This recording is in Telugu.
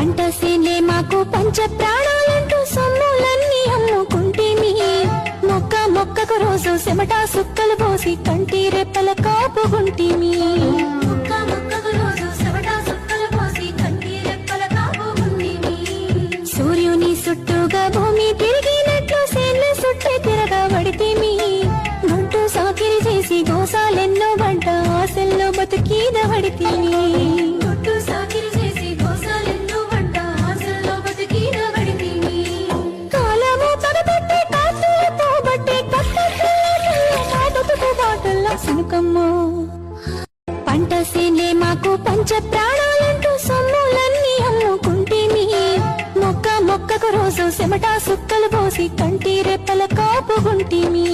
పంట సేనే మాకు పంచ ప్రాణాలంటూ సొమ్ములన్నీ అమ్ముకుంటేమి మొక్కకు రోజు చెమట సుక్కలు పోసి కంటి రెప్పల కాపుగుంటిమి సూర్యుని చుట్టూగా భూమి తిరిగినట్లు సేన్ల చుట్టే తిరగబడితేమి గుంటూ సాకిరి చేసి గోసాలెన్నో వంట ఆశల్లో బతుకీద పడితేమి పంట సేనే మాకు పంచ ప్రాణాలంటూ సొమ్ములన్నీ అమ్ముకుంటేమి మొక్కకు రోజు చెమట సుక్కలు పోసి కంటి రెప్పల కాపుగుంటిమి